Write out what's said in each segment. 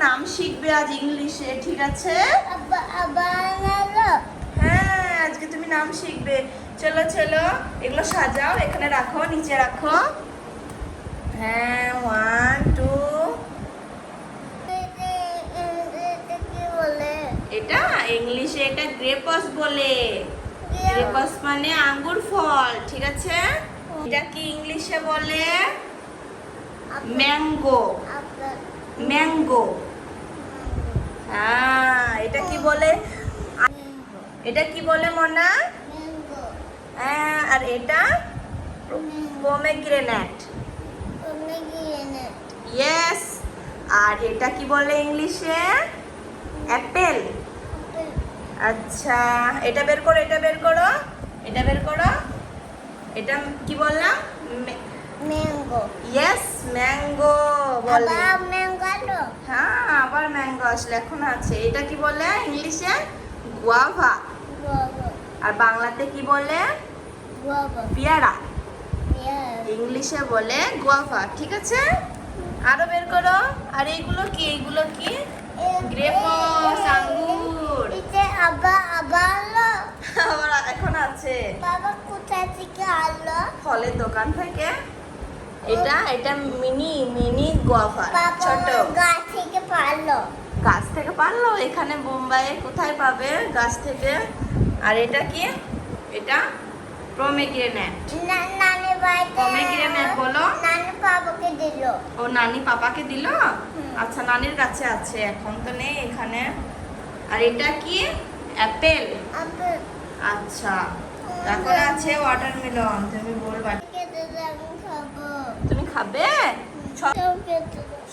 নাম শিখবে আজ ইংলিশে, ঠিক আছে? হ্যাঁ, আজকে তুমি নাম শিখবে। চলো চলো, এগুলো সাজাও, এখানে রাখো, নিচে রাখো। হ্যাঁ, 1 2। এটা ইংলিশে এটা গ্রেপস বলে। গ্রেপস মানে আঙ্গুর ফল, ঠিক আছে? এটা কি ইংলিশে বলে? ম্যাঙ্গো। ম্যাঙ্গো। হ্যাঁ, এটা কি বলে? এটা কি বলে মনা? হ্যাঁ, আর এটা পোমেগ্রেনেট। ইয়েস। আর এটা কি বলে ইংলিশে? অ্যাপেল। আচ্ছা, এটা বের করো, এটা বের করো, এটা বের করো। এটা কি বললাম? ম্যাঙ্গো। ইয়েস, ম্যাঙ্গো বলে। আবার ম্যাঙ্গো আলো। হ্যাঁ, আবার ম্যাঙ্গো আসলে এখন আছে। এটা কি বলে ইংলিশে? গুয়াভা। আর বাংলাতে কি বলে? পেয়ারা। ইংলিশে বলে গুয়াভা, ঠিক আছে? আরো বের করো। আর এইগুলো কি? এইগুলো কি? গ্রেপস, আঙ্গুর। এটা আবার আলো। আবার এখন আছে। বাবা কোথা থেকে আলো? ফলের দোকান থেকে। এটা মিনি গুয়াভা, ছোট। গাছ থেকে পারলো। গাছ থেকে পারলো? এখানে বোম্বাইয়ে কোথায় পাবে গাছ থেকে? আর এটা কি? এটা প্রোমেগ্রেনেট। নানি বাড়িতে। প্রোমেগ্রেনেট বলো। নানি বাবাকে দিল। ও, নানি পাপাকে দিল? আচ্ছা, নানির কাছে আছে, এখন তো নেই এখানে। আর এটা কি? অ্যাপেল। আচ্ছা, এখন আছে ওয়াটারমেলন। তুমি বলবা? তুমি খাবে?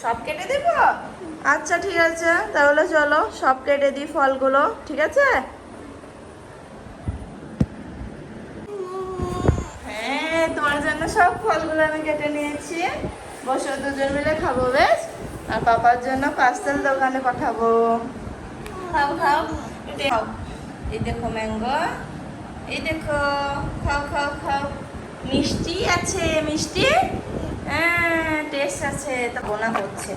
সব কেটে দেব? আচ্ছা, ঠিক আছে, তাহলে চলো সব কেটে দিই ফলগুলো, ঠিক আছে? হ্যাঁ, তোমার জন্য সব ফলগুলো আমি কেটে নিয়েছি। বসো, দুজন মিলে খাবো, বেশ? আর পাপার জন্য পার্সেল দোকানে পাঠাবো। খাও খাও, এটা খাও। এই দেখো ম্যাঙ্গো, এই দেখো, খাও খাও খাও। মিষ্টি আছে, মিষ্টি। হ্যাঁ, টেস্ট আছে। তা বোনা করছে,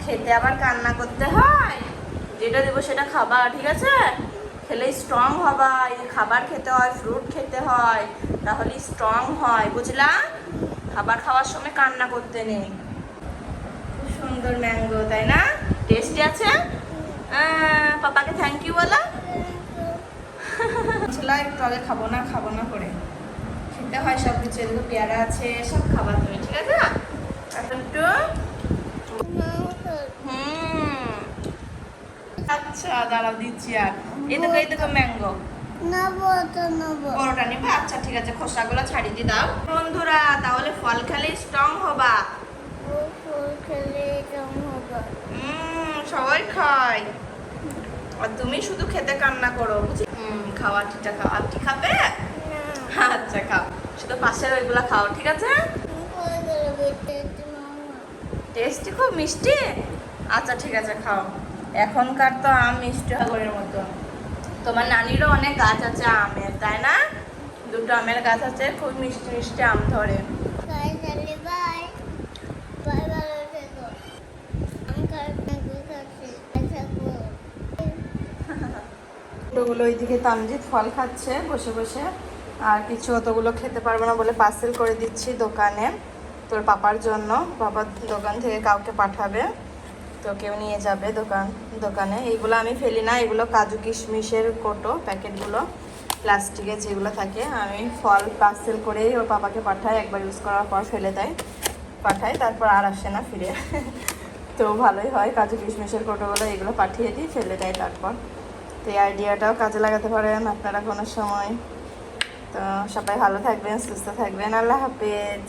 খেতে আবার কান্না করতে হয়। যেটা দেবো সেটা খাবা, ঠিক আছে? খেলে স্ট্রং হবা। এই খাবার খেতে হয়, ফ্রুট খেতে হয়, তাহলে স্ট্রং হয়, বুঝলা? খাবার খাওয়ার সময় কান্না করতে নেই। খুব সুন্দর ম্যাঙ্গো, তাই না? টেস্টি আছে। পাপাকে থ্যাংক ইউ বলো। ছেলে একটু আগে খাবো না করে খেতে হয় সব কিছু। এদিকে পেয়ারা আছে, সব খাবার তুমি, ঠিক আছে? এখন একটু আচ্ছা, দাঁড়াও দিচ্ছি। আর এই দেখো ম্যাঙ্গো। বড়টা নিবে? আচ্ছা, ঠিক আছে, খোসাগুলো ছাড়িয়ে দিয়ে দাও। বন্ধুরা, তাহলে ফল খেলে স্ট্রং হবা। সবাই খায়, আর তুমি শুধু খেতে কান্না করো, বুঝি? খাওয়া ঠিকটা খাও। আর কি খাবে? আচ্ছা, খাও, শুধু পাশের ওইগুলা খাও, ঠিক আছে? টেস্টি, খুব মিষ্টি। আচ্ছা, ঠিক আছে, খাও। এখনকার তো আম মিষ্টি সাগরের মতো। তোমার নানিরও অনেক গাছ আছে আমের, তাই না? দুটো আমের গাছ আছে, খুব মিষ্টি মিষ্টি আম ধরে। ওগুলো ওইদিকে তামজিৎ ফল খাচ্ছে বসে বসে। আর কিছু অতগুলো খেতে পারবো না বলে পার্সেল করে দিচ্ছি দোকানে, তোর পাপার জন্য। পাপার দোকান থেকে কাউকে পাঠাবে, তো কেউ নিয়ে যাবে দোকানে। এইগুলো আমি ফেলি না, এগুলো কাজু কিশমিশের কোটো প্যাকেটগুলো, প্লাস্টিকের যেগুলো থাকে। আমি ফল পার্সেল করেই ওর পাপাকে পাঠাই, একবার ইউজ করার পর ফেলে পাঠাই, তারপর আর আসে না ফিরে। তো ভালোই হয়, কাজু কিশমিশের কোটোগুলো এগুলো পাঠিয়ে দিই, ফেলে দেয় তারপর। তো এই আইডিয়াটাও কাজে লাগাতে পারেন আপনারা কোনো সময়। তো সবাই ভালো থাকবেন, সুস্থ থাকবেন। আল্লাহ হাফেজ।